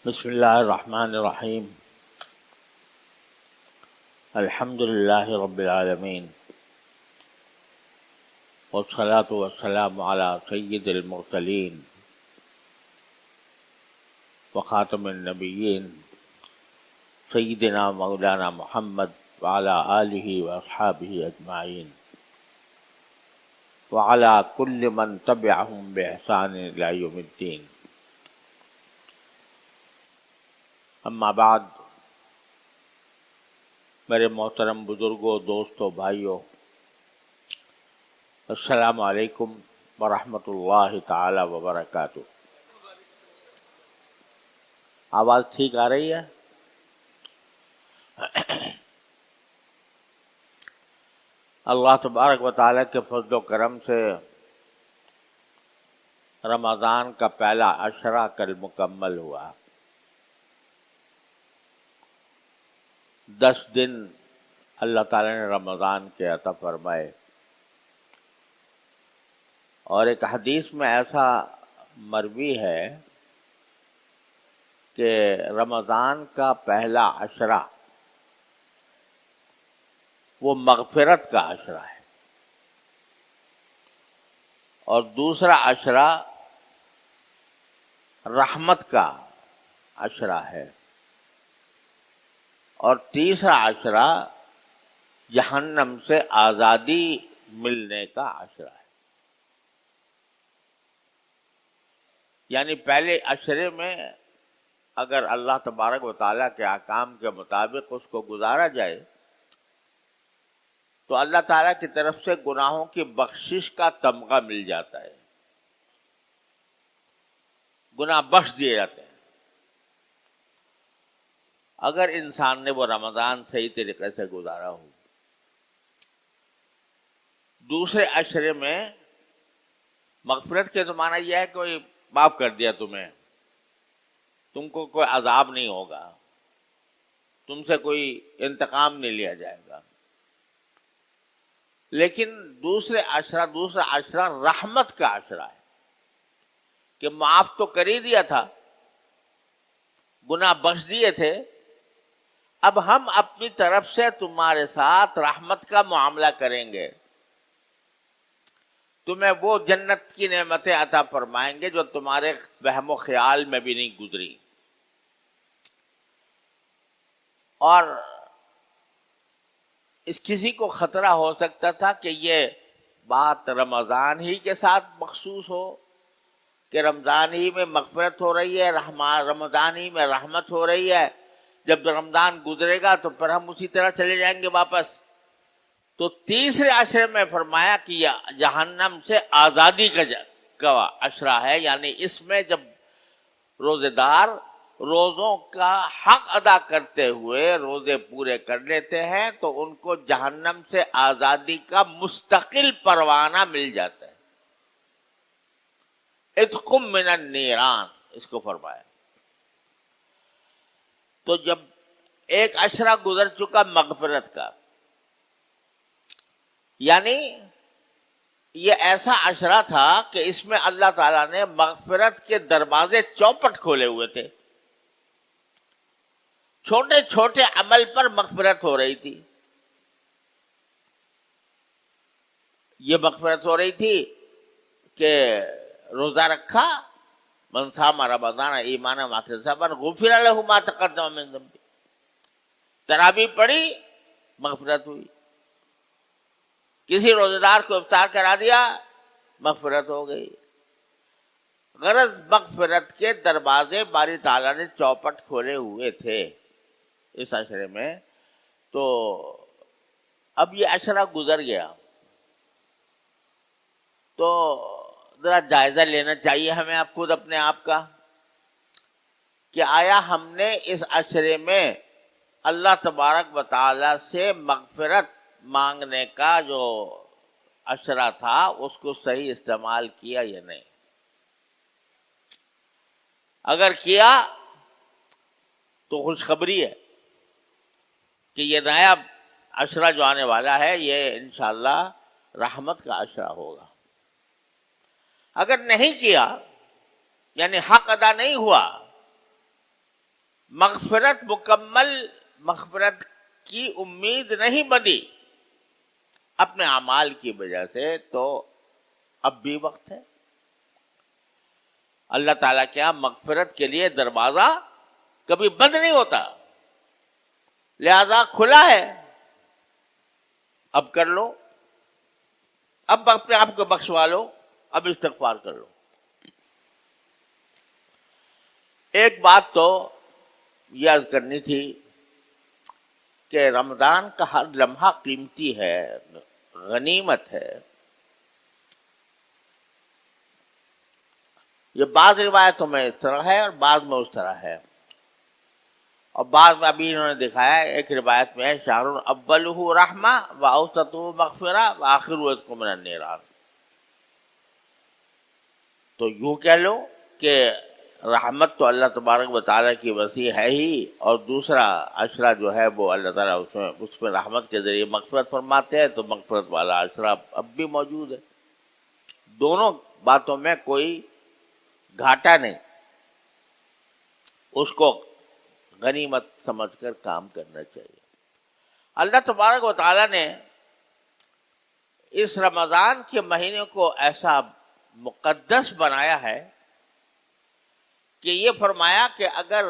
بسم اللہ الرحمن الرحیم الحمد للہ رب العالمین والصلاة والسلام علی سید المرسلین وخاتم النبیین سیدنا مولانا محمد وعلی آلہ واصحابہ اجمعین وعلی کل من تبعہم بإحسان الی یوم الدین. اما بعد، میرے محترم بزرگوں، دوستوں، بھائیوں، السلام علیکم ورحمۃ اللہ تعالی وبرکاتہ. آواز ٹھیک آ رہی ہے؟ اللہ تبارک و تعالی کے فضل و کرم سے رمضان کا پہلا عشرہ کل مکمل ہوا. 10 دن اللہ تعالیٰ نے رمضان کے عطا فرمائے، اور ایک حدیث میں ایسا مروی ہے کہ رمضان کا پہلا عشرہ وہ مغفرت کا عشرہ ہے، اور دوسرا عشرہ رحمت کا عشرہ ہے، اور تیسرا عشرہ جہنم سے آزادی ملنے کا عشرہ ہے. یعنی پہلے عشرے میں اگر اللہ تبارک و تعالیٰ کے احکام کے مطابق اس کو گزارا جائے تو اللہ تعالیٰ کی طرف سے گناہوں کی بخشش کا تمغہ مل جاتا ہے، گناہ بخش دیے جاتے ہیں اگر انسان نے وہ رمضان صحیح طریقے سے گزارا ہو. دوسرے عشرے میں مغفرت کے تو معنی یہ ہے کہ کوئی معاف کر دیا تمہیں، تم کو کوئی عذاب نہیں ہوگا، تم سے کوئی انتقام نہیں لیا جائے گا. لیکن دوسرا عشرہ رحمت کا عشرہ ہے کہ معاف تو کر ہی دیا تھا، گناہ بخش دیے تھے، اب ہم اپنی طرف سے تمہارے ساتھ رحمت کا معاملہ کریں گے، تمہیں وہ جنت کی نعمتیں عطا فرمائیں گے جو تمہارے وہم و خیال میں بھی نہیں گزری. اور اس کسی کو خطرہ ہو سکتا تھا کہ یہ بات رمضان ہی کے ساتھ مخصوص ہو، کہ رمضان ہی میں مغفرت ہو رہی ہے، رمضان ہی میں رحمت ہو رہی ہے، جب رمضان گزرے گا تو پھر ہم اسی طرح چلے جائیں گے واپس. تو تیسرے عشرے میں فرمایا کہ یہ جہنم سے آزادی کا عشرہ ہے. یعنی اس میں جب روزے دار روزوں کا حق ادا کرتے ہوئے روزے پورے کر لیتے ہیں تو ان کو جہنم سے آزادی کا مستقل پروانہ مل جاتا ہے. عتق من النیران اس کو فرمایا. تو جب ایک عشرہ گزر چکا مغفرت کا، یعنی یہ ایسا عشرہ تھا کہ اس میں اللہ تعالیٰ نے مغفرت کے دروازے چوپٹ کھولے ہوئے تھے. چھوٹے چھوٹے عمل پر مغفرت ہو رہی تھی. یہ مغفرت ہو رہی تھی کہ روزہ رکھا، من صام رمضان ایمانا واحتسابا غفر له ما تقدم من ذنبه، تراویح پڑھی مغفرت ہوئی. کسی روزے دار کو افطار کرا دیا، مغفرت ہو گئی. غرض مغفرت کے دروازے باری تعالیٰ نے چوپٹ کھولے ہوئے تھے اس عشرے میں. تو اب یہ عشرہ گزر گیا تو ذرا جائزہ لینا چاہیے ہمیں خود اپنے آپ کا کہ آیا ہم نے اس عشرے میں اللہ تبارک و تعالی سے مغفرت مانگنے کا جو عشرہ تھا اس کو صحیح استعمال کیا یا نہیں. اگر کیا تو خوشخبری ہے کہ یہ نیا عشرہ جو آنے والا ہے یہ انشاءاللہ رحمت کا عشرہ ہوگا. اگر نہیں کیا یعنی حق ادا نہیں ہوا مغفرت مکمل مغفرت کی امید نہیں بنی اپنے اعمال کی وجہ سے، تو اب بھی وقت ہے۔ اللہ تعالیٰ کے یہاں مغفرت کے لیے دروازہ کبھی بند نہیں ہوتا، لہذا کھلا ہے، اب کر لو، اب اپنے آپ کو بخشوا لو، اب استغفار کر لو۔ ایک بات تو یہ عرض کرنی تھی کہ رمضان کا ہر لمحہ قیمتی ہے، غنیمت ہے۔ یہ بعض روایتوں میں اس طرح ہے اور بعض میں اس طرح ہے، اور بعض میں ابھی انہوں نے دکھایا ہے، ایک روایت میں ہے شہر اولہ رحمہ و اوسطہ مغفرہ و آخرہ عتق من النیران۔ تو یوں کہہ لو کہ رحمت تو اللہ تبارک و تعالیٰ کی وسیع ہے ہی، اور دوسرا عشرہ جو ہے وہ اللہ تعالیٰ اس میں رحمت کے ذریعے مغفرت فرماتے ہیں، تو مغفرت والا عشرہ اب بھی موجود ہے۔ دونوں باتوں میں کوئی گھاٹا نہیں، اس کو غنیمت سمجھ کر کام کرنا چاہیے۔ اللہ تبارک و تعالیٰ نے اس رمضان کے مہینے کو ایسا مقدس بنایا ہے کہ یہ فرمایا کہ اگر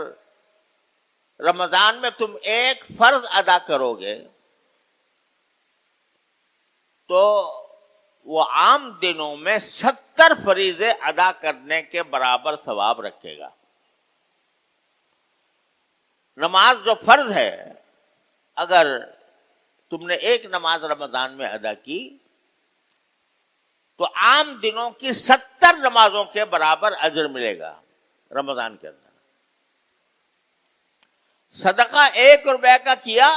رمضان میں تم ایک فرض ادا کرو گے تو وہ عام دنوں میں 70 فریضے ادا کرنے کے برابر ثواب رکھے گا۔ نماز جو فرض ہے، اگر تم نے ایک نماز رمضان میں ادا کی تو عام دنوں کی 70 نمازوں کے برابر اجر ملے گا رمضان کے اندر۔ صدقہ 1 روپے کا کیا،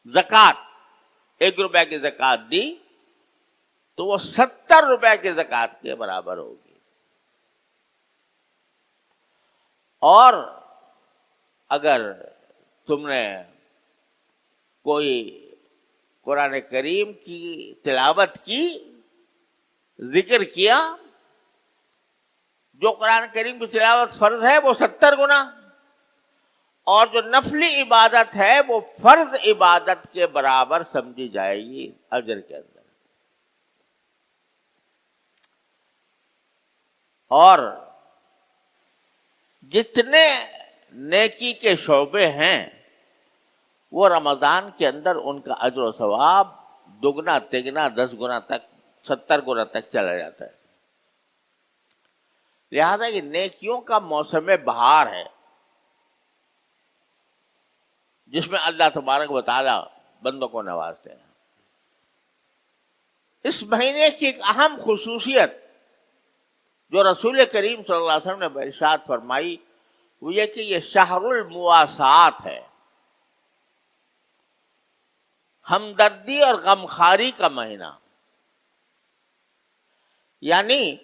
زکوٰۃ 1 روپے کی زکوٰۃ دی تو وہ 70 روپے کی زکوٰۃ کے برابر ہوگی۔ اور اگر تم نے کوئی قرآن کریم کی تلاوت کی، ذکر کیا، جو قرآن کریم کی تلاوت فرض ہے وہ 70 گنا، اور جو نفلی عبادت ہے وہ فرض عبادت کے برابر سمجھی جائے گی اجر کے اندر۔ اور جتنے نیکی کے شعبے ہیں وہ رمضان کے اندر ان کا اجر و ثواب دگنا تگنا 10 گنا تک 70 گنا تک چلا جاتا ہے۔ لہذا یہ نیکیوں کا موسم بہار ہے جس میں اللہ تبارک و تعالی بندوں کو نوازتے ہیں۔ اس مہینے کی ایک اہم خصوصیت جو رسول کریم صلی اللہ علیہ وسلم نے ارشاد فرمائی وہ یہ کہ یہ شہر المواسات ہے، ہمدردی اور غمخواری کا مہینہ۔ یعنی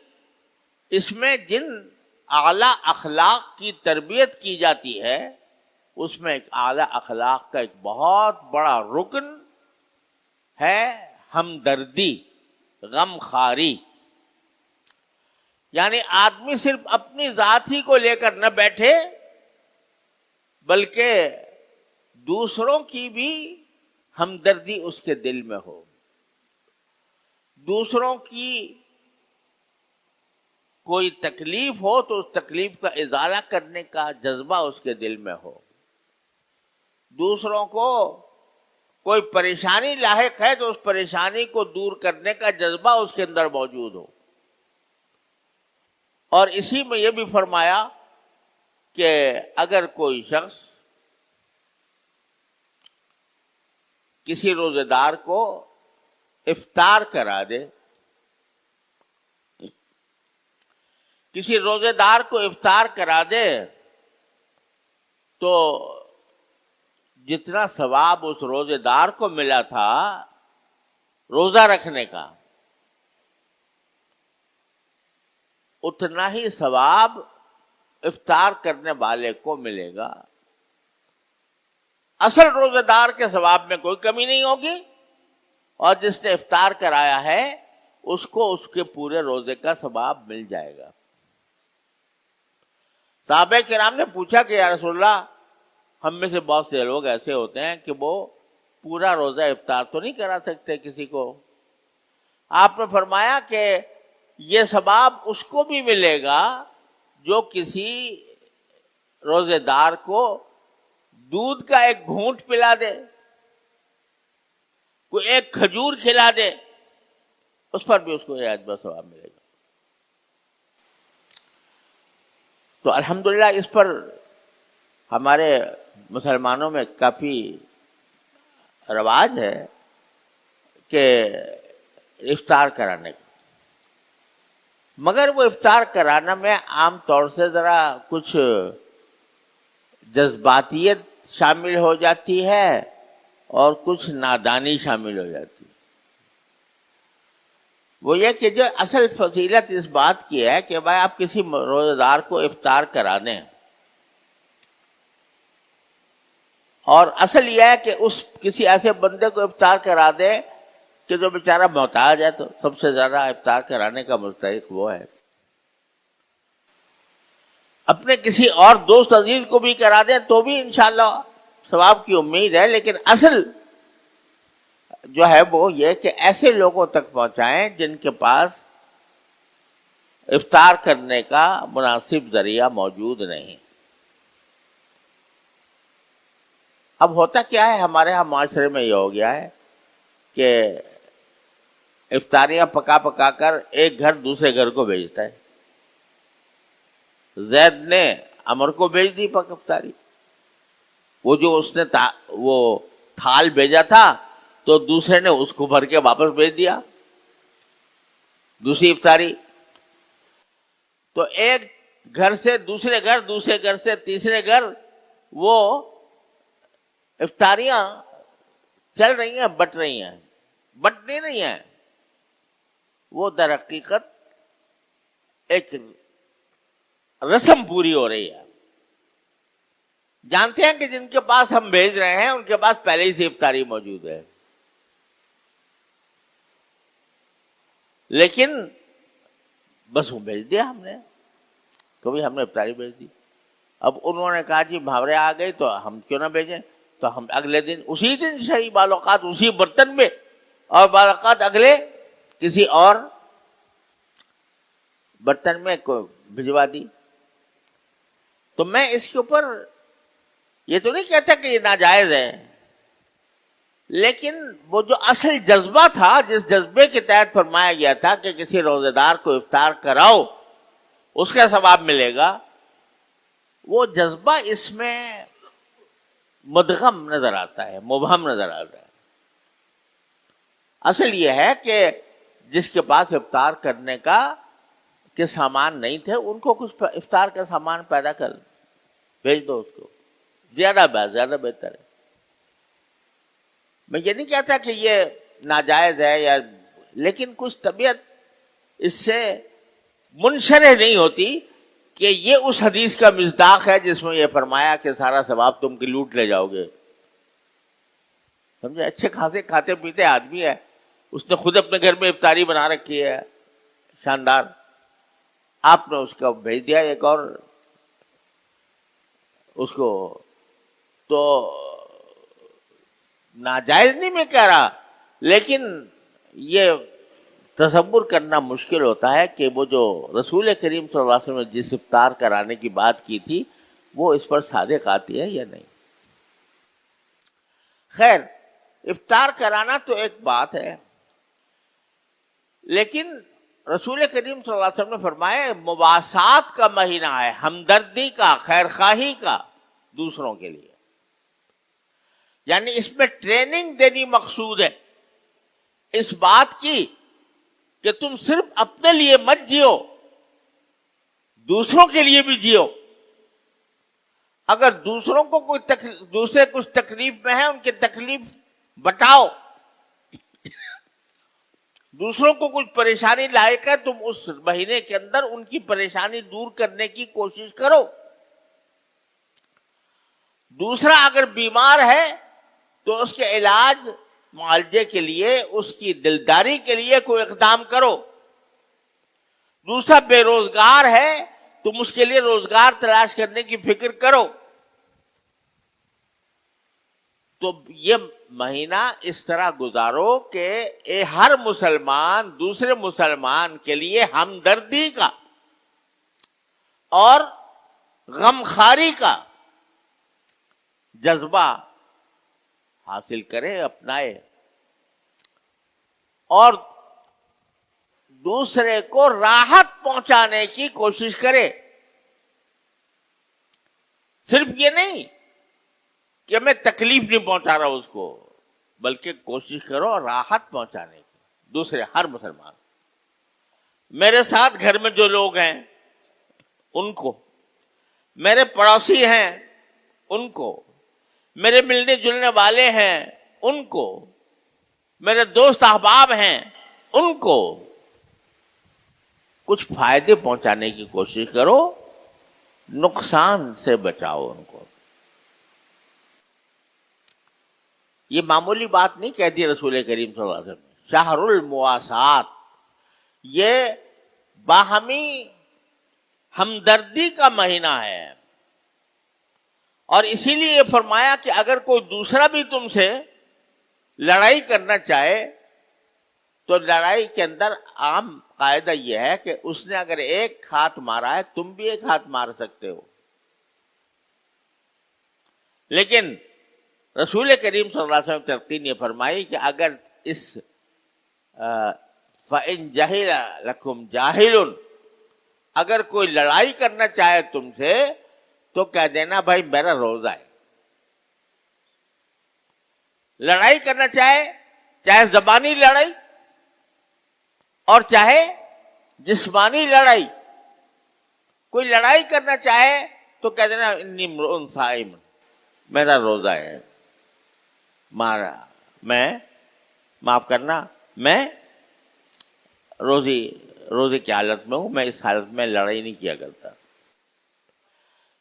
اس میں جن اعلیٰ اخلاق کی تربیت کی جاتی ہے اس میں ایک اعلیٰ اخلاق کا ایک بہت بڑا رکن ہے ہمدردی، غمخواری۔ یعنی آدمی صرف اپنی ذات ہی کو لے کر نہ بیٹھے بلکہ دوسروں کی بھی ہمدردی اس کے دل میں ہو، دوسروں کی کوئی تکلیف ہو تو اس تکلیف کا ازالہ کرنے کا جذبہ اس کے دل میں ہو، دوسروں کو کوئی پریشانی لاحق ہے تو اس پریشانی کو دور کرنے کا جذبہ اس کے اندر موجود ہو۔ اور اسی میں یہ بھی فرمایا کہ اگر کوئی شخص کسی روزے دار کو افطار کرا دے، کسی روزے دار کو افطار کرا دے تو جتنا ثواب اس روزے دار کو ملا تھا روزہ رکھنے کا، اتنا ہی ثواب افطار کرنے والے کو ملے گا۔ اصل روزے دار کے ثواب میں کوئی کمی نہیں ہوگی، اور جس نے افطار کرایا ہے اس کو اس کے پورے روزے کا ثواب مل جائے گا۔ صحابہ کرام نے پوچھا کہ یا رسول اللہ، ہم میں سے بہت سے لوگ ایسے ہوتے ہیں کہ وہ پورا روزہ افطار تو نہیں کرا سکتے کسی کو. آپ نے فرمایا کہ یہ ثواب اس کو بھی ملے گا جو کسی روزے دار کو دودھ کا ایک گھونٹ پلا دے، کوئی ایک کھجور کھلا دے، اس پر بھی اس کو اجر و ثواب ملے گا. تو الحمدللہ اس پر ہمارے مسلمانوں میں کافی رواج ہے کہ افطار کرانے کا، مگر وہ افطار کرانا میں عام طور سے ذرا کچھ جذباتیت شامل ہو جاتی ہے اور کچھ نادانی شامل ہو جاتی ہے. وہ یہ کہ جو اصل فضیلت اس بات کی ہے کہ بھائی آپ کسی روزہ دار کو افطار کرا دیں، اور اصل یہ ہے کہ اس کسی ایسے بندے کو افطار کرا دے کہ جو بیچارہ محتاج ہے، تو سب سے زیادہ افطار کرانے کا مستحق وہ ہے. اپنے کسی اور دوست عزیز کو بھی کرا دیں تو بھی انشاءاللہ ثواب کی امید ہے، لیکن اصل جو ہے وہ یہ کہ ایسے لوگوں تک پہنچائیں جن کے پاس افطار کرنے کا مناسب ذریعہ موجود نہیں. اب ہوتا کیا ہے، ہمارے ہاں معاشرے میں یہ ہو گیا ہے کہ افطاریاں پکا پکا کر ایک گھر دوسرے گھر کو بھیجتا ہے. زید نے عمر کو بھیج دی افطاری، وہ جو اس نے وہ تھال بھیجا تھا تو دوسرے نے اس کو بھر کے واپس بھیج دیا دوسری افطاری. تو ایک گھر سے دوسرے گھر، دوسرے گھر سے تیسرے گھر وہ افطاریاں چل رہی ہیں، بٹ رہی ہیں، بٹنے نہیں ہیں، وہ در حقیقت ایک رسم پوری ہو رہی ہے. جانتے ہیں کہ جن کے پاس ہم بھیج رہے ہیں ان کے پاس پہلے ہی سے افطاری موجود ہے، لیکن بس وہ بھیج دیا ہم نے، کبھی ہم نے افطاری بھیج دی. اب انہوں نے کہا جی محاورے آ گئی تو ہم کیوں نہ بھیجیں، تو ہم اگلے دن اسی دن صحیح بعض اوقات اسی برتن میں، اور بعض اوقات اگلے کسی اور برتن میں بھجوا دی. تو میں اس کے اوپر یہ تو نہیں کہتا کہ یہ ناجائز ہے، لیکن وہ جو اصل جذبہ تھا، جس جذبے کے تحت فرمایا گیا تھا کہ کسی روزے دار کو افطار کراؤ اس کا ثواب ملے گا، وہ جذبہ اس میں مدغم نظر آتا ہے، مبہم نظر آتا ہے. اصل یہ ہے کہ جس کے پاس افطار کرنے کے سامان نہیں تھے ان کو کچھ افطار کا سامان پیدا کر بھیج دو، اس کو زیادہ بہتر ہے. میں یہ نہیں کہتا کہ یہ ناجائز ہے یا، لیکن کچھ طبیعت اس سے منشرح نہیں ہوتی کہ یہ اس حدیث کا مصداق ہے جس میں یہ فرمایا کہ سارا ثواب تم کی لوٹ لے جاؤ گے. سمجھے، اچھے خاصے کھاتے پیتے آدمی ہے، اس نے خود اپنے گھر میں افطاری بنا رکھی ہے شاندار، آپ نے اس کا بھیج دیا ایک اور اس کو. تو ناجائز نہیں میں کہہ رہا، لیکن یہ تصور کرنا مشکل ہوتا ہے کہ وہ جو رسول کریم صلی اللہ علیہ وسلم نے جس افطار کرانے کی بات کی تھی وہ اس پر صادق آتی ہے یا نہیں. خیر، افطار کرانا تو ایک بات ہے، لیکن رسول کریم صلی اللہ علیہ وسلم نے فرمایا مواسات کا مہینہ ہے، ہمدردی کا، خیر خواہی کا دوسروں کے لیے. یعنی اس میں ٹریننگ دینی مقصود ہے اس بات کی کہ تم صرف اپنے لیے مت جیو، دوسروں کے لیے بھی جیو. اگر دوسروں کو دوسرے کچھ تکلیف میں ہیں ان کی تکلیف بتاؤ، دوسروں کو کچھ پریشانی لاحق ہے تم اس مہینے کے اندر ان کی پریشانی دور کرنے کی کوشش کرو. دوسرا اگر بیمار ہے تو اس کے علاج معالجے کے لیے، اس کی دلداری کے لیے کوئی اقدام کرو. دوسرا بے روزگار ہے تم اس کے لیے روزگار تلاش کرنے کی فکر کرو. تو یہ مہینہ اس طرح گزارو کہ ہر مسلمان دوسرے مسلمان کے لیے ہمدردی کا اور غمخواری کا جذبہ حاصل کرے، اپنائے، اور دوسرے کو راحت پہنچانے کی کوشش کرے. صرف یہ نہیں کہ میں تکلیف نہیں پہنچا رہا اس کو، بلکہ کوشش کرو راحت پہنچانے کی دوسرے ہر مسلمان. میرے ساتھ گھر میں جو لوگ ہیں ان کو، میرے پڑوسی ہیں ان کو، میرے ملنے جلنے والے ہیں ان کو، میرے دوست احباب ہیں ان کو کچھ فائدے پہنچانے کی کوشش کرو، نقصان سے بچاؤ ان کو. یہ معمولی بات نہیں کہہ دی رسول کریم صلی اللہ علیہ وسلم. شہر المواسات، یہ باہمی ہمدردی کا مہینہ ہے، اور اسی لیے یہ فرمایا کہ اگر کوئی دوسرا بھی تم سے لڑائی کرنا چاہے تو لڑائی کے اندر عام قاعدہ یہ ہے کہ اس نے اگر ایک ہاتھ مارا ہے تم بھی ایک ہاتھ مار سکتے ہو. لیکن رسول کریم صلی اللہ علیہ وسلم تلقین یہ فرمائی کہ اگر اس فَإِن جَهِلَ لَكُمْ جَاهِلٌ، اگر کوئی لڑائی کرنا چاہے تم سے تو کہہ دینا بھائی میرا روزہ ہے. لڑائی کرنا چاہے زبانی لڑائی اور چاہے جسمانی لڑائی، کوئی لڑائی کرنا چاہے تو کہہ دینا انی امرؤ صائم، میرا روزہ ہے، میں معاف کرنا، میں روزے کی حالت میں ہوں، میں اس حالت میں لڑائی نہیں کیا کرتا.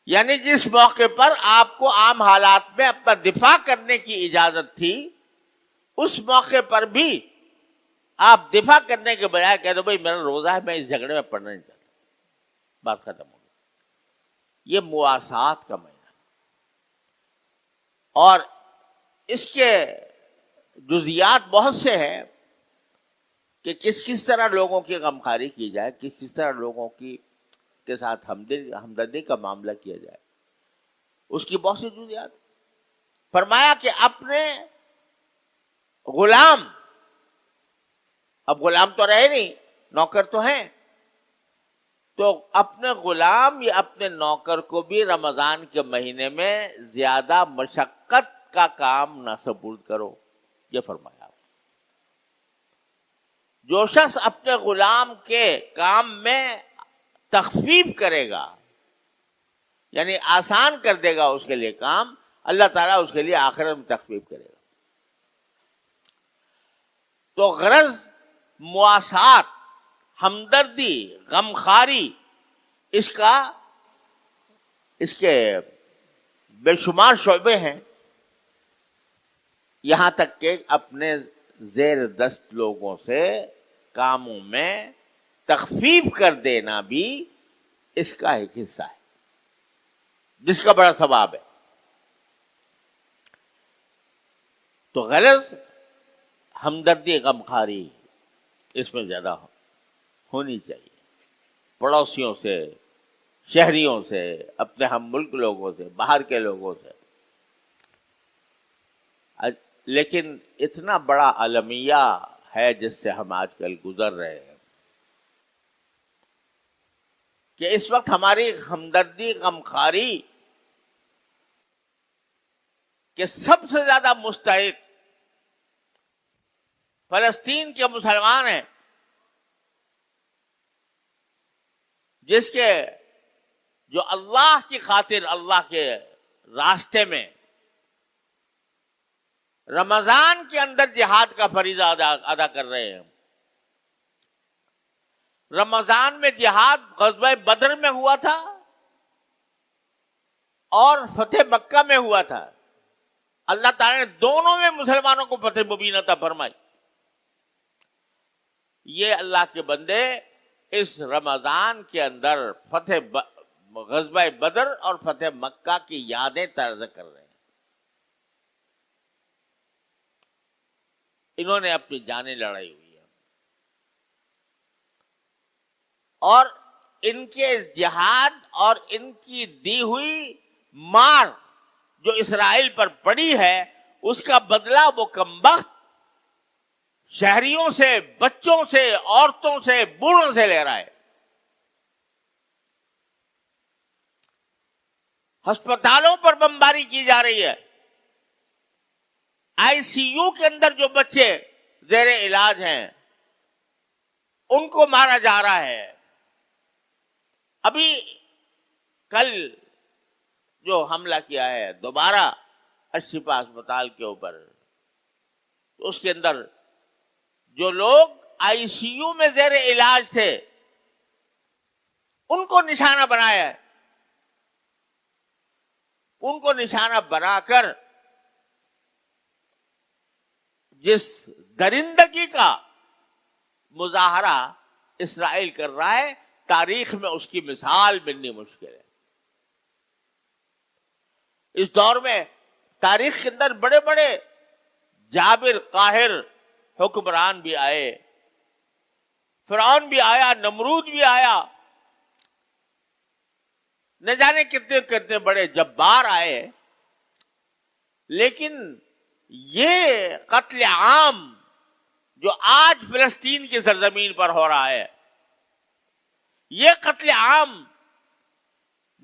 یعنی جس موقع پر آپ کو عام حالات میں اپنا دفاع کرنے کی اجازت تھی، اس موقع پر بھی آپ دفاع کرنے کے بجائے کہہ دو بھائی میرا روزہ ہے، میں اس جھگڑے میں پڑنا نہیں چاہتا، بات ختم ہو گئی. یہ مواسات کا مہینہ، اور اس کے جزیات بہت سے ہیں کہ کس طرح لوگوں کی غمخواری کی جائے، کس طرح لوگوں کے ساتھ ہمدردی کا معاملہ کیا جائے، اس کی بہت سی جزیات. فرمایا کہ اپنے غلام، اب غلام تو رہے نہیں، نوکر تو ہیں، تو اپنے غلام یا اپنے نوکر کو بھی رمضان کے مہینے میں زیادہ مشقت کا کام نہ سپرد کرو. یہ فرمایا. جو شخص اپنے غلام کے کام میں تخفیف کرے گا، یعنی آسان کر دے گا اس کے لیے کام، اللہ تعالیٰ اس کے لیے آخرت میں تخفیف کرے گا. تو غرض مواسات، ہمدردی، غمخواری، اس کے بے شمار شعبے ہیں. یہاں تک کہ اپنے زیر دست لوگوں سے کاموں میں تخفیف کر دینا بھی اس کا ایک حصہ ہے، جس کا بڑا ثواب ہے. تو غرض ہمدردی، غمخواری اس میں زیادہ ہونی چاہیے، پڑوسیوں سے، شہریوں سے، اپنے ہم ملک لوگوں سے، باہر کے لوگوں سے. لیکن اتنا بڑا المیہ ہے جس سے ہم آج کل گزر رہے ہیں کہ اس وقت ہماری ہمدردی، غمخواری کے سب سے زیادہ مستحق فلسطین کے مسلمان ہیں، جس کے جو اللہ کی خاطر، اللہ کے راستے میں رمضان کے اندر جہاد کا فریضہ ادا کر رہے ہیں. رمضان میں جہاد غزوہ بدر میں ہوا تھا اور فتح مکہ میں ہوا تھا. اللہ تعالی نے دونوں میں مسلمانوں کو فتح مبین عطا فرمائی. یہ اللہ کے بندے اس رمضان کے اندر غزوہ بدر اور فتح مکہ کی یادیں تازہ کر رہے ہیں. انہوں نے اپنی جانیں لڑائی ہوئی ہے اور ان کے جہاد اور ان کی دی ہوئی مار جو اسرائیل پر پڑی ہے اس کا بدلہ وہ کمبخت شہریوں سے، بچوں سے، عورتوں سے، بوڑھوں سے لے رہا ہے. ہسپتالوں پر بمباری کی جا رہی ہے. آئی سی یو کے اندر جو بچے زیر علاج ہیں ان کو مارا جا رہا ہے. ابھی کل جو حملہ کیا ہے دوبارہ الشفا اسپتال کے اوپر، اس کے اندر جو لوگ آئی سی یو میں زیر علاج تھے ان کو نشانہ بنایا ہے. ان کو نشانہ بنا کر جس درندگی کا مظاہرہ اسرائیل کر رہا ہے، تاریخ میں اس کی مثال ملنی مشکل ہے. اس دور میں تاریخ کے اندر بڑے بڑے جابر قاہر حکمران بھی آئے، فرعون بھی آیا، نمرود بھی آیا، نہ جانے کتنے کتنے بڑے جبار آئے، لیکن یہ قتل عام جو آج فلسطین کی سرزمین پر ہو رہا ہے، یہ قتل عام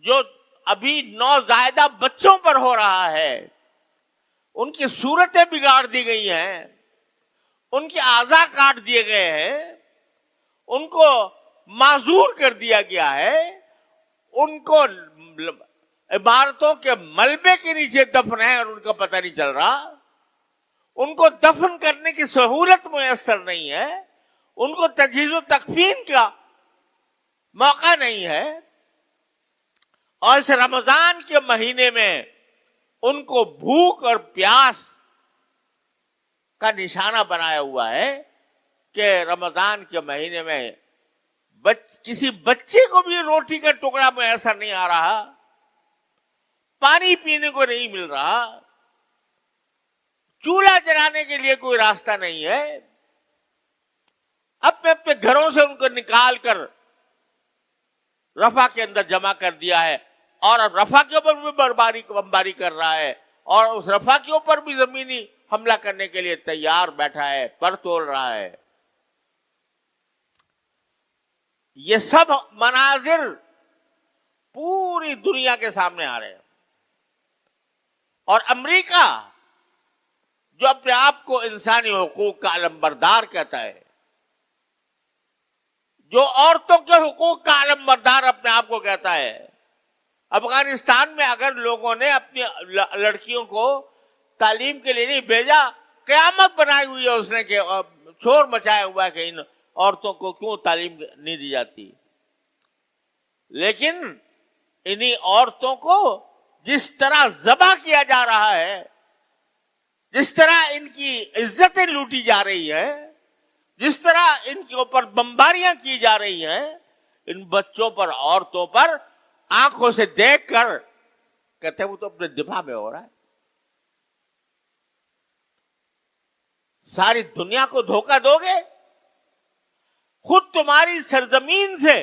جو ابھی نوزائیدہ بچوں پر ہو رہا ہے، ان کی صورتیں بگاڑ دی گئی ہیں، ان کے اعضاء کاٹ دیے گئے ہیں، ان کو معذور کر دیا گیا ہے، ان کو عمارتوں کے ملبے کے نیچے دفن ہے اور ان کا پتہ نہیں چل رہا، ان کو دفن کرنے کی سہولت میسر نہیں ہے، ان کو تجہیز و تکفین کا موقع نہیں ہے. اور اس رمضان کے مہینے میں ان کو بھوک اور پیاس کا نشانہ بنایا ہوا ہے کہ رمضان کے مہینے میں کسی بچے کو بھی روٹی کا ٹکڑا میسر نہیں آ رہا، پانی پینے کو نہیں مل رہا، چولہا جلانے کے لیے کوئی راستہ نہیں ہے. اپنے اپنے گھروں سے ان کو نکال کر رفح کے اندر جمع کر دیا ہے اور اب رفح کے اوپر بھی بمباری کر رہا ہے اور اس رفح کے اوپر بھی زمینی حملہ کرنے کے لیے تیار بیٹھا ہے، پر تول رہا ہے. یہ سب مناظر پوری دنیا کے سامنے آ رہے ہیں. اور امریکہ جو اپنے آپ کو انسانی حقوق کا علمبردار کہتا ہے، جو عورتوں کے حقوق کا علمبردار اپنے آپ کو کہتا ہے، افغانستان میں اگر لوگوں نے اپنی لڑکیوں کو تعلیم کے لیے نہیں بھیجا، قیامت بنائی ہوئی ہے اس نے کہ شور مچایا ہوا ہے کہ ان عورتوں کو کیوں تعلیم نہیں دی جاتی. لیکن انہی عورتوں کو جس طرح ذبح کیا جا رہا ہے، جس طرح ان کی عزتیں لوٹی جا رہی ہیں، جس طرح ان کے اوپر بمباریاں کی جا رہی ہیں، ان بچوں پر، عورتوں پر آنکھوں سے دیکھ کر کہتے ہیں وہ تو اپنے دفاع میں ہو رہا ہے. ساری دنیا کو دھوکہ دو گے، خود تمہاری سرزمین سے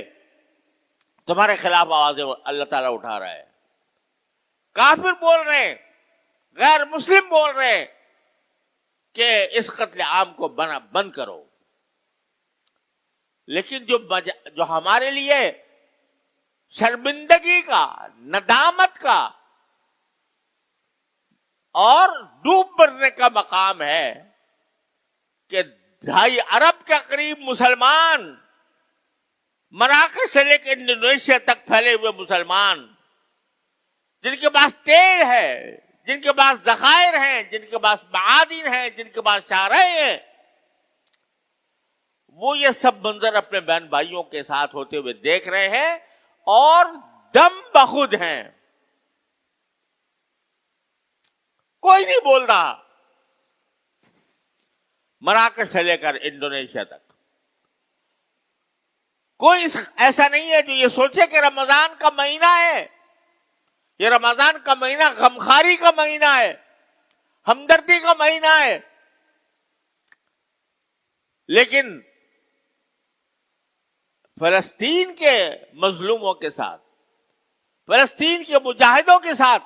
تمہارے خلاف آوازیں اللہ تعالیٰ اٹھا رہا ہے. کافر بول رہے ہیں، غیر مسلم بول رہے ہیں کہ اس قتل عام کو بند کرو. لیکن جو ہمارے لیے شرمندگی کا، ندامت کا اور ڈوب مرنے کا مقام ہے کہ 2.5 ارب کے قریب مسلمان، مراکش سے لے کے انڈونیشیا تک پھیلے ہوئے مسلمان، جن کے پاس تیل ہے، جن کے پاس ذخائر ہیں، جن کے پاس معادن ہیں، جن کے پاس چارہیں ہیں، وہ یہ سب منظر اپنے بہن بھائیوں کے ساتھ ہوتے ہوئے دیکھ رہے ہیں اور دم بخود ہیں. کوئی نہیں بول رہا، مراکش سے لے کر انڈونیشیا تک کوئی ایسا نہیں ہے جو یہ سوچے کہ رمضان کا مہینہ ہے، یہ رمضان کا مہینہ غمخاری کا مہینہ ہے، ہمدردی کا مہینہ ہے. لیکن فلسطین کے مظلوموں کے ساتھ، فلسطین کے مجاہدوں کے ساتھ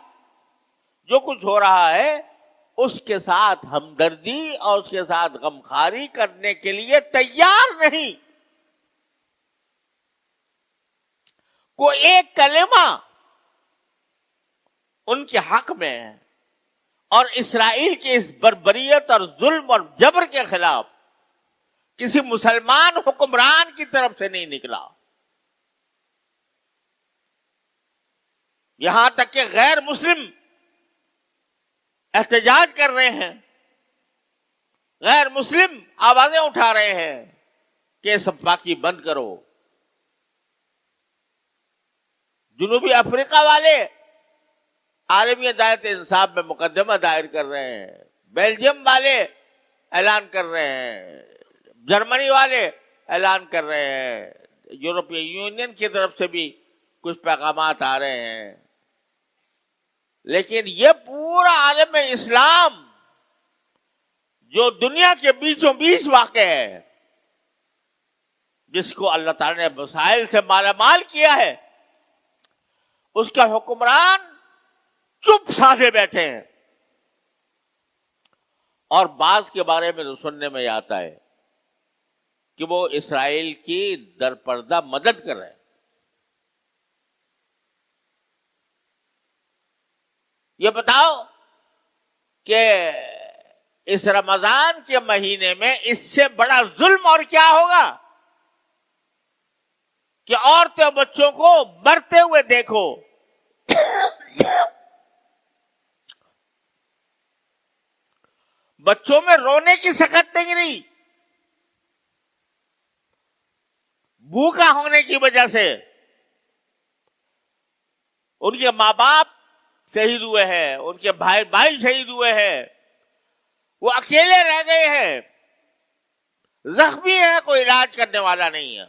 جو کچھ ہو رہا ہے اس کے ساتھ ہمدردی اور اس کے ساتھ غمخاری کرنے کے لیے تیار نہیں. کوئی ایک کلمہ ان کے حق میں ہے اور اسرائیل کی اس بربریت اور ظلم اور جبر کے خلاف کسی مسلمان حکمران کی طرف سے نہیں نکلا. یہاں تک کہ غیر مسلم احتجاج کر رہے ہیں، غیر مسلم آوازیں اٹھا رہے ہیں کہ سب پاکی بند کرو. جنوبی افریقہ والے عالمی عدالت انصاف میں مقدمہ دائر کر رہے ہیں، بیلجیم والے اعلان کر رہے ہیں، جرمنی والے اعلان کر رہے ہیں، یورپی یونین کی طرف سے بھی کچھ پیغامات آ رہے ہیں. لیکن یہ پورا عالم اسلام جو دنیا کے بیچوں بیچ واقع ہے، جس کو اللہ تعالی نے وسائل سے مالا مال کیا ہے، اس کا حکمران چپ سادے بیٹھے ہیں. اور بعض کے بارے میں تو سننے میں آتا ہے کہ وہ اسرائیل کی درپردہ مدد کر رہے ہیں. یہ بتاؤ کہ اس رمضان کے مہینے میں اس سے بڑا ظلم اور کیا ہوگا کہ عورتیں اور بچوں کو مرتے ہوئے دیکھو. بچوں میں رونے کی سکت نہیں رہی، بھوکا ہونے کی وجہ سے. ان کے ماں باپ شہید ہوئے ہیں، ان کے بھائی شہید ہوئے ہیں، وہ اکیلے رہ گئے ہیں، زخمی ہے، کوئی علاج کرنے والا نہیں ہے.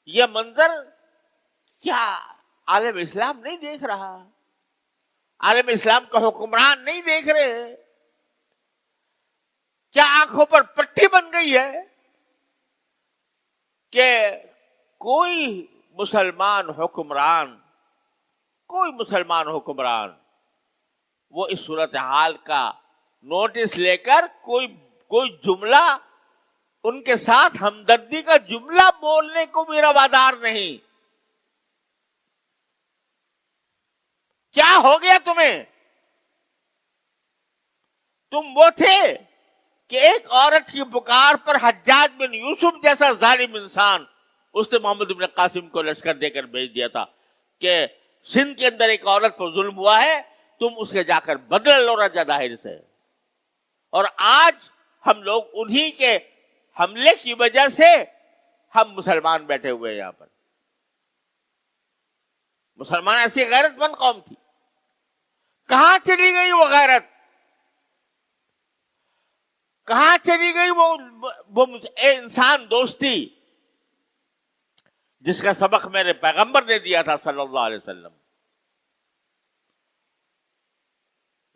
یہ منظر کیا عالم اسلام نہیں دیکھ رہا؟ عالم اسلام کا حکمران نہیں دیکھ رہے؟ کیا آنکھوں پر پٹی بن گئی ہے کہ کوئی مسلمان حکمران وہ اس صورتحال کا نوٹس لے کر کوئی جملہ ان کے ساتھ ہمدردی کا جملہ بولنے کو بھی روادار نہیں؟ کیا ہو گیا تمہیں؟ تم وہ تھے کہ ایک عورت کی پکار پر حجاج بن یوسف جیسا ظالم انسان، اس نے محمد بن قاسم کو لشکر دے کر بھیج دیا تھا کہ سندھ کے اندر ایک عورت پر ظلم ہوا ہے، تم اس کے جا کر بدلہ لو رجا داہر سے. اور آج ہم لوگ انہی کے حملے کی وجہ سے ہم مسلمان بیٹھے ہوئے یہاں پر. مسلمان ایسی غیرت مند قوم تھی، کہاں چلی گئی وہ غیرت؟ کہاں چلی گئی وہ انسان دوستی جس کا سبق میرے پیغمبر نے دیا تھا صلی اللہ علیہ وسلم؟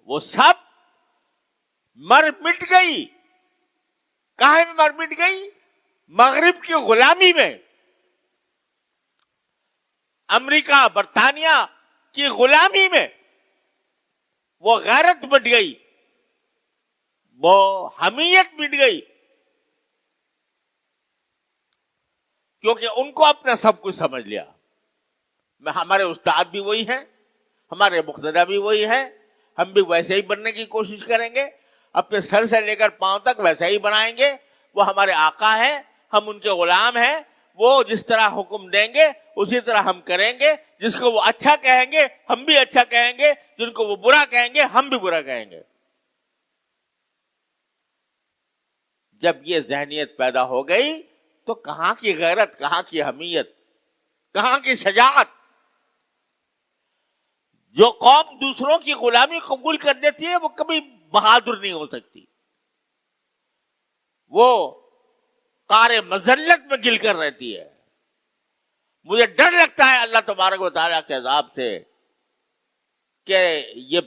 وہ سب مر مٹ گئی. کہاں میں مر مٹ گئی؟ مغرب کی غلامی میں، امریکہ برطانیہ کی غلامی میں وہ غیرت مٹ گئی، وہ حمیت مٹ گئی، کیونکہ ان کو اپنا سب کچھ سمجھ لیا. ہمارے استاد بھی وہی ہیں، ہمارے مقتدی بھی وہی ہیں، ہم بھی ویسے ہی بننے کی کوشش کریں گے، اپنے سر سے لے کر پاؤں تک ویسے ہی بنائیں گے. وہ ہمارے آقا ہیں، ہم ان کے غلام ہیں، وہ جس طرح حکم دیں گے اسی طرح ہم کریں گے. جس کو وہ اچھا کہیں گے ہم بھی اچھا کہیں گے، جن کو وہ برا کہیں گے ہم بھی برا کہیں گے. جب یہ ذہنیت پیدا ہو گئی تو کہاں کی غیرت، کہاں کی حمیت، کہاں کی شجاعت؟ جو قوم دوسروں کی غلامی قبول کر لیتی ہے وہ کبھی بہادر نہیں ہو سکتی. وہ قار مذلت میں گل کر رہتی ہے. مجھے ڈر لگتا ہے اللہ تبارک و تعالیٰ کے عذاب سے کہ یہ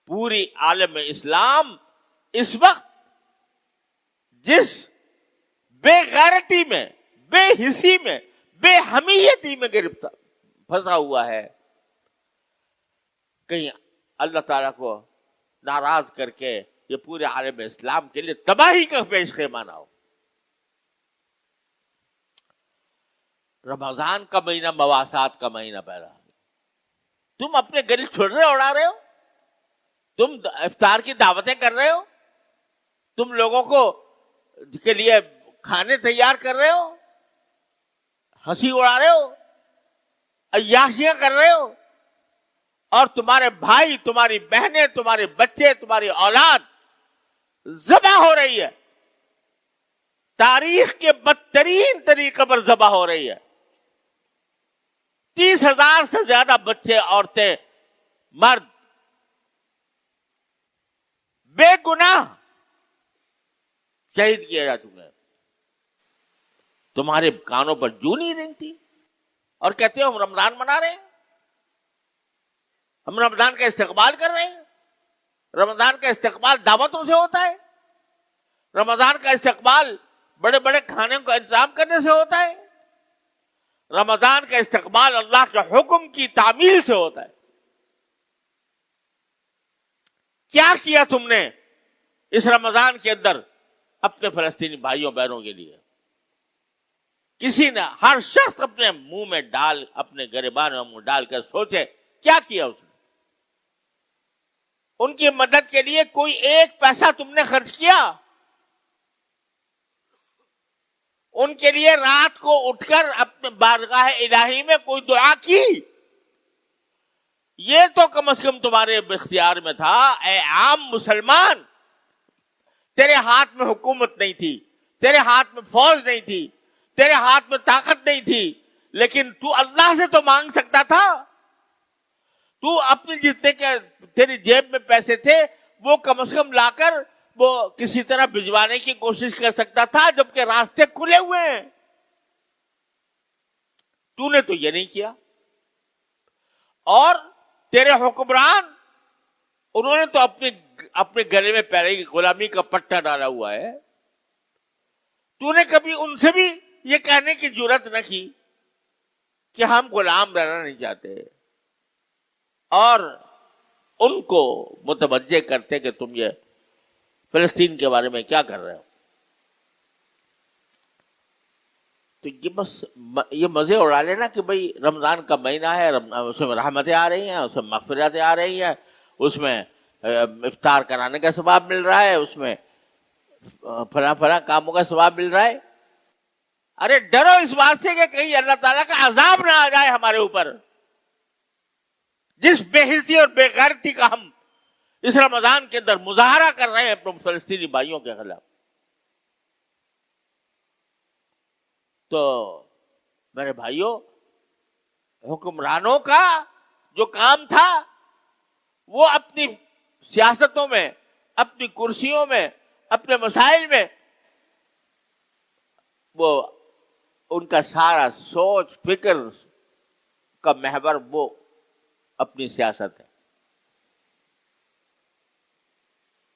پوری عالم اسلام اس وقت جس بے غیرتی میں، بے حسی میں، بے حمیتی میں گرفتار پھنسا ہوا ہے، کہیں اللہ تعالیٰ کو ناراض کر کے یہ پورے عالم اسلام کے لیے تباہی کا پیش خیمہ نہ ہو. رمضان کا مہینہ مواسات کا مہینہ پیدا ہو. تم اپنے گلی چھوڑنے اڑا رہے ہو، تم افطار کی دعوتیں کر رہے ہو، تم لوگوں کو کے لیے کھانے تیار کر رہے ہو، ہنسی اڑا رہے ہو، عیاشیاں کر رہے ہو، اور تمہارے بھائی، تمہاری بہنیں، تمہارے بچے، تمہاری اولاد ذبح ہو رہی ہے، تاریخ کے بدترین طریقے پر ذبح ہو رہی ہے. 30,000 سے زیادہ بچے، عورتیں، مرد بے گناہ شہید کیے جا چکے ہیں. تمہارے کانوں پر جوں نہیں رینگتی اور کہتے ہو ہم رمضان منا رہے ہیں، ہم رمضان کا استقبال کر رہے ہیں. رمضان کا استقبال دعوتوں سے ہوتا ہے، رمضان کا استقبال بڑے بڑے کھانے کا انتظام کرنے سے ہوتا ہے، رمضان کا استقبال اللہ کے حکم کی تعمیل سے ہوتا ہے. کیا کیا تم نے اس رمضان کے اندر اپنے فلسطینی بھائیوں بہنوں کے لیے؟ کسی نے، ہر شخص اپنے منہ میں ڈال، اپنے گریبان میں منہ ڈال کر سوچے کیا کیا اس نے. ان کی مدد کے لیے کوئی ایک پیسہ تم نے خرچ کیا؟ ان کے لیے رات کو اٹھ کر اپنے بارگاہ الہی میں کوئی دعا کی؟ یہ تو کم از کم تمہارے اختیار میں تھا. اے عام مسلمان، تیرے ہاتھ میں حکومت نہیں تھی، تیرے ہاتھ میں فوج نہیں تھی، تیرے ہاتھ میں طاقت نہیں تھی، لیکن تو اللہ سے تو مانگ سکتا تھا. تو اپنے جتنے کے تیری جیب میں پیسے تھے وہ کم از کم لا کر وہ کسی طرح بھجوانے کی کوشش کر سکتا تھا، جبکہ راستے کھلے ہوئے ہیں. تو نے تو یہ نہیں کیا. اور تیرے حکمران، انہوں نے تو اپنے گلے میں پہلے ہی غلامی کا پٹا ڈالا ہوا ہے. تو نے کبھی ان سے بھی یہ کہنے کی جرات نہ کی کہ ہم غلام رہنا نہیں چاہتے، اور ان کو متوجہ کرتے کہ تم یہ فلسطین کے بارے میں کیا کر رہے ہو. تو یہ بس یہ مزے اڑا لینا کہ بھئی رمضان کا مہینہ ہے، اس میں رحمتیں آ رہی ہیں، اس میں مغفرتیں آ رہی ہیں، اس میں افطار کرانے کا ثواب مل رہا ہے، اس میں فلاں کاموں کا ثواب مل رہا ہے. ارے ڈرو اس بات سے کہ کہیں اللہ تعالیٰ کا عذاب نہ آ جائے ہمارے اوپر، جس بے حسی اور بے غیرتی کا ہم اس رمضان کے اندر مظاہرہ کر رہے ہیں اپنے فلسطینی بھائیوں کے خلاف. تو میرے بھائیوں، حکمرانوں کا جو کام تھا وہ اپنی سیاستوں میں، اپنی کرسیوں میں، اپنے مسائل میں، وہ ان کا سارا سوچ فکر کا محور وہ اپنی سیاست ہے.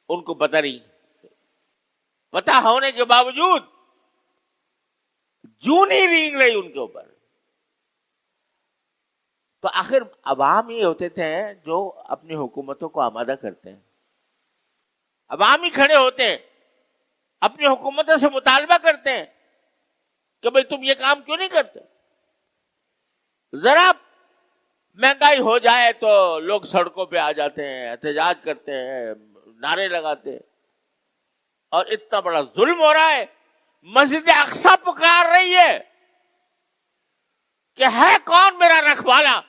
ان کو پتہ نہیں، پتہ ہونے کے باوجود جوں نہیں رینگ رہی ان کے اوپر. تو آخر عوام ہی ہوتے تھے جو اپنی حکومتوں کو آمادہ کرتے ہیں. عوام ہی کھڑے ہوتے ہیں، اپنی حکومتوں سے مطالبہ کرتے ہیں کہ بھئی تم یہ کام کیوں نہیں کرتے. ذرا مہنگائی ہو جائے تو لوگ سڑکوں پہ آ جاتے ہیں، احتجاج کرتے ہیں، نعرے لگاتے ہیں. اور اتنا بڑا ظلم ہو رہا ہے، مسجد اقصی پکار رہی ہے کہ ہے کون میرا رکھوالا،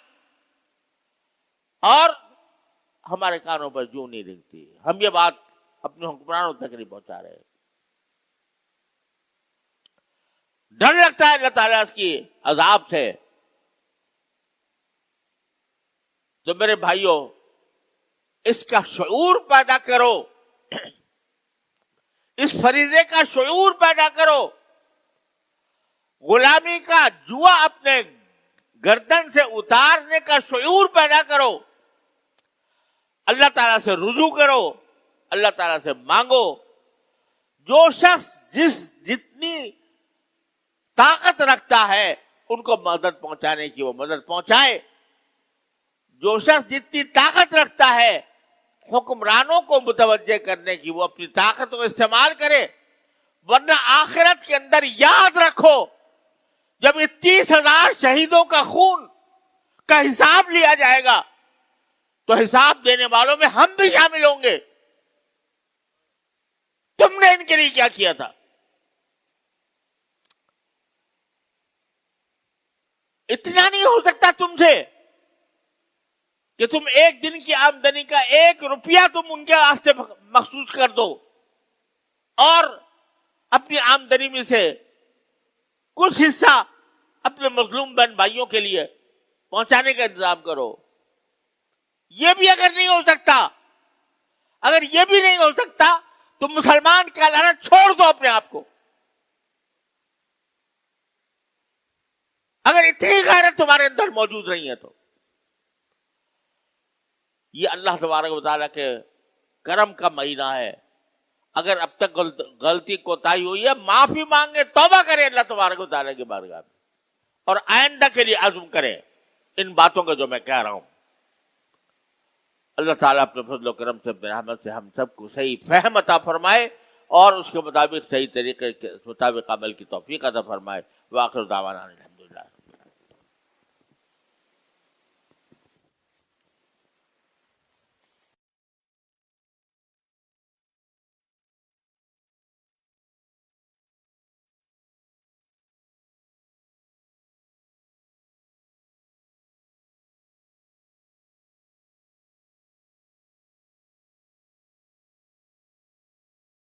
اور ہمارے کانوں پر جوں نہیں رنگتی. ہم یہ بات اپنے حکمرانوں تک نہیں پہنچا رہے. ڈر لگتا ہے اللہ تعالیٰ کی عذاب سے. تو میرے بھائیوں، اس کا شعور پیدا کرو اس فریضے کا شعور پیدا کرو، غلامی کا جوا اپنے گردن سے اتارنے کا شعور پیدا کرو، اللہ تعالیٰ سے رجوع کرو، اللہ تعالیٰ سے مانگو۔ جو شخص جتنی طاقت رکھتا ہے ان کو مدد پہنچانے کی وہ مدد پہنچائے، جو شخص جتنی طاقت رکھتا ہے حکمرانوں کو متوجہ کرنے کی وہ اپنی طاقت کو استعمال کرے، ورنہ آخرت کے اندر یاد رکھو جب یہ 30,000 شہیدوں کا خون کا حساب لیا جائے گا تو حساب دینے والوں میں ہم بھی شامل ہوں گے۔ تم نے ان کے لیے کیا کیا تھا؟ اتنا نہیں ہو سکتا تم سے کہ تم ایک دن کی آمدنی کا 1 روپیہ تم ان کے واسطے مخصوص کر دو اور اپنی آمدنی میں سے کچھ حصہ اپنے مظلوم بہن بھائیوں کے لیے پہنچانے کا انتظام کرو۔ یہ بھی اگر نہیں ہو سکتا، اگر یہ بھی نہیں ہو سکتا تو مسلمان کہلانا چھوڑ دو اپنے آپ کو۔ اگر اتنی غیرت تمہارے اندر موجود نہیں ہے تو یہ اللہ تبارک و تعالیٰ کے کرم کا مہینہ ہے۔ اگر اب تک غلطی کوتاہی ہوئی ہے، معافی مانگے، توبہ کرے اللہ تبارک و تعالیٰ کی بارگاہ میں، اور آئندہ کے لیے عزم کرے ان باتوں کا جو میں کہہ رہا ہوں۔ اللہ تعالیٰ اپنے فضل و کرم سے، برحمت سے ہم سب کو صحیح فہم عطا فرمائے اور اس کے مطابق صحیح طریقے کے مطابق عمل کی توفیق عطا فرمائے۔ وآخر دعوانا الحمد